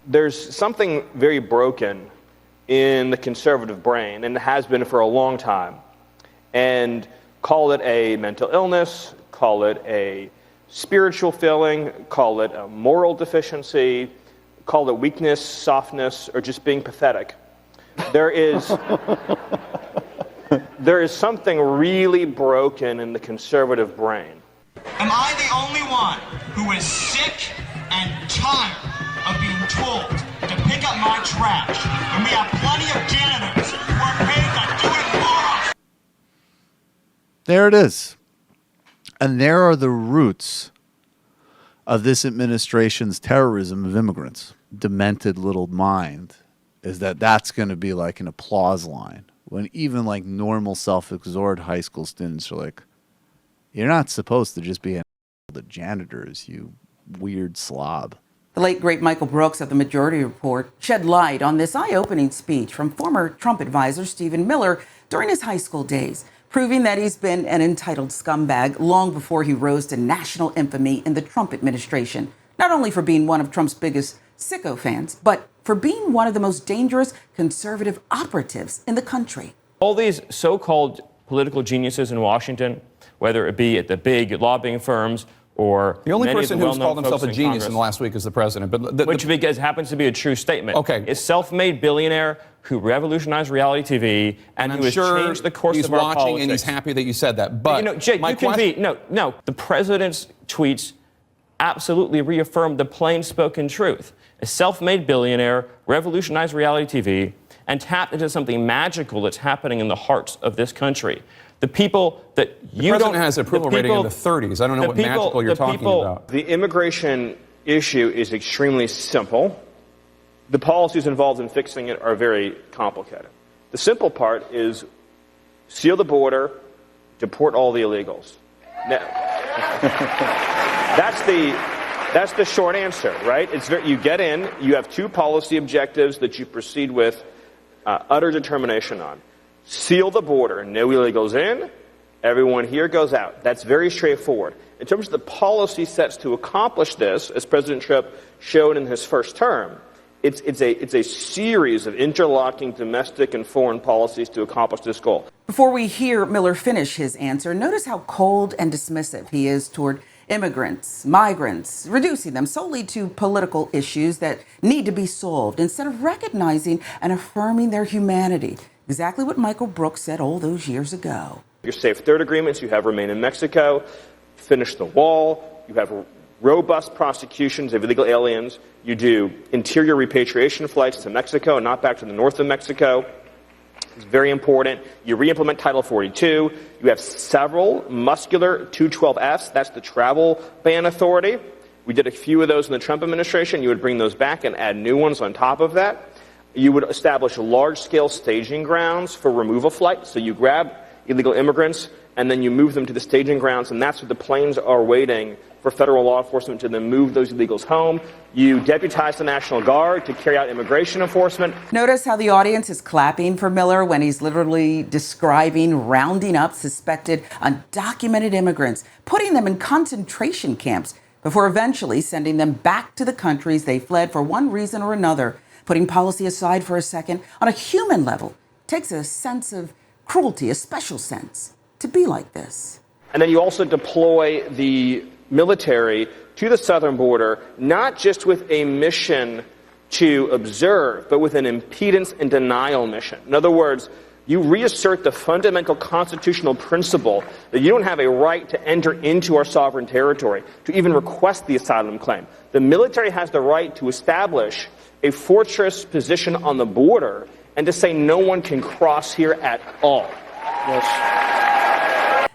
there's something very broken in the conservative brain, and it has been for a long time. And call it a mental illness, call it a spiritual failing, call it a moral deficiency, call it weakness, softness, or just being pathetic. There is something really broken in the conservative brain. Am I the only one who is sick and tired of being told to pick up my trash when we have plenty of janitors who are paid to do it for us? There it is. And there are the roots of this administration's terrorism of immigrants. Demented little mind is that that's going to be like an applause line when even like normal self-absorbed high school students are like, you're not supposed to just be the janitors, you weird slob. The late, great Michael Brooks of the Majority Report shed light on this eye-opening speech from former Trump advisor Stephen Miller during his high school days, proving that he's been an entitled scumbag long before he rose to national infamy in the Trump administration, not only for being one of Trump's biggest sicko fans, but for being one of the most dangerous conservative operatives in the country. All these so-called political geniuses in Washington, whether it be at the big lobbying firms or the only many person of the who's called himself a genius Congress, in the last week is the president. But which happens to be a true statement. Okay. A self-made billionaire who revolutionized reality TV and who has changed the course of our politics. He's watching and he's happy that you said that. But Jake, no. The president's tweets absolutely reaffirmed the plain-spoken truth. A self-made billionaire revolutionized reality TV and tapped into something magical that's happening in the hearts of this country. The people that you don't... The president has approval rating in the 30s. I don't know what magical you're talking about. The immigration issue is extremely simple. The policies involved in fixing it are very complicated. The simple part is seal the border, deport all the illegals. Now, that's the short answer, right? You get in, you have two policy objectives that you proceed with utter determination on. Seal the border, no illegals in, everyone here goes out. That's very straightforward. In terms of the policy sets to accomplish this, as President Trump showed in his first term, it's a series of interlocking domestic and foreign policies to accomplish this goal. Before we hear Miller finish his answer, notice how cold and dismissive he is toward immigrants, migrants, reducing them solely to political issues that need to be solved instead of recognizing and affirming their humanity. Exactly what Michael Brooks said all those years ago. Your safe third agreements, you have remain in Mexico, finish the wall, you have robust prosecutions of illegal aliens, you do interior repatriation flights to Mexico and not back to the north of Mexico. It's very important. You re-implement Title 42. You have several muscular 212Fs. That's the travel ban authority. We did a few of those in the Trump administration. You would bring those back and add new ones on top of that. You would establish large-scale staging grounds for removal flights. So you grab illegal immigrants and then you move them to the staging grounds, and that's where the planes are waiting for federal law enforcement to then move those illegals home. You deputize the National Guard to carry out immigration enforcement. Notice how the audience is clapping for Miller when he's literally describing rounding up suspected undocumented immigrants, putting them in concentration camps before eventually sending them back to the countries they fled for one reason or another. Putting policy aside for a second, on a human level, takes a sense of cruelty, a special sense, to be like this. And then you also deploy the military to the southern border, not just with a mission to observe, but with an impedance and denial mission. In other words, you reassert the fundamental constitutional principle that you don't have a right to enter into our sovereign territory, to even request the asylum claim. The military has the right to establish a fortress position on the border and to say no one can cross here at all. Yes.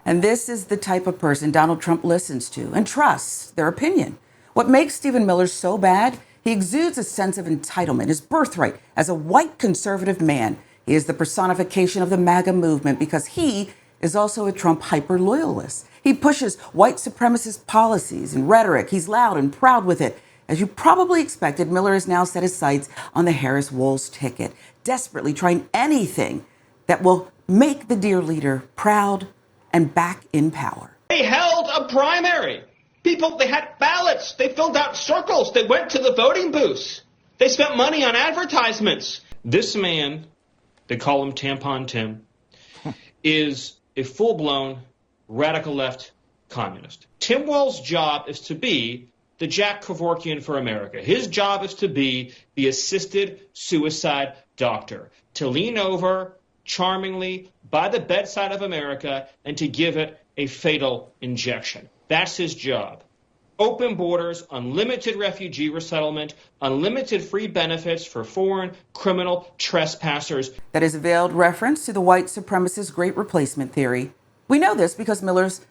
And this is the type of person Donald Trump listens to and trusts their opinion. What makes Stephen Miller so bad? He exudes a sense of entitlement, his birthright as a white conservative man. He is the personification of the MAGA movement because he is also a Trump hyper-loyalist. He pushes white supremacist policies and rhetoric. He's loud and proud with it. As you probably expected, Miller has now set his sights on the Harris-Walz ticket, desperately trying anything that will make the dear leader proud and back in power. They held a primary. People, they had ballots. They filled out circles. They went to the voting booths. They spent money on advertisements. This man, they call him Tampon Tim, is a full-blown radical left communist. Tim Walz's job is to be the Jack Kevorkian for America. His job is to be the assisted suicide doctor, to lean over charmingly by the bedside of America and to give it a fatal injection. That's his job. Open borders, unlimited refugee resettlement, unlimited free benefits for foreign criminal trespassers. That is a veiled reference to the white supremacist Great Replacement theory. We know this because Miller's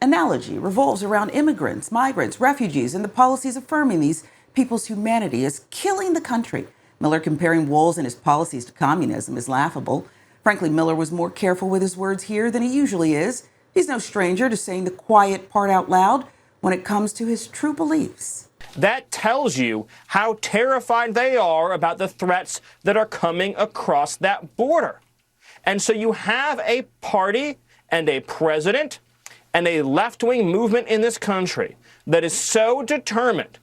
analogy revolves around immigrants, migrants, refugees, and the policies affirming these people's humanity is killing the country. Miller comparing Walz and his policies to communism is laughable. Frankly, Miller was more careful with his words here than he usually is. He's no stranger to saying the quiet part out loud when it comes to his true beliefs. That tells you how terrified they are about the threats that are coming across that border. And so you have a party and a president and a left-wing movement in this country that is so determined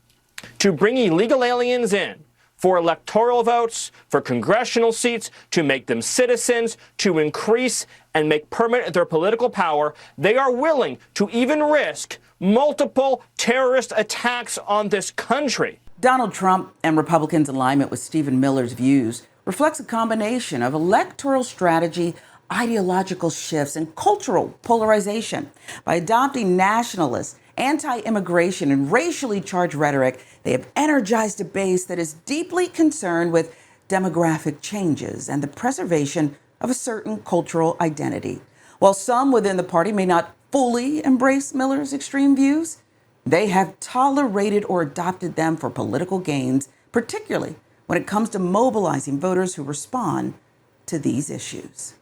to bring illegal aliens in for electoral votes, for congressional seats, to make them citizens, to increase and make permanent their political power, they are willing to even risk multiple terrorist attacks on this country. Donald Trump and Republicans' alignment with Stephen Miller's views reflects a combination of electoral strategy, ideological shifts, and cultural polarization. By adopting nationalist, anti-immigration, and racially charged rhetoric, they have energized a base that is deeply concerned with demographic changes and the preservation of a certain cultural identity. While some within the party may not fully embrace Miller's extreme views, they have tolerated or adopted them for political gains, particularly when it comes to mobilizing voters who respond to these issues.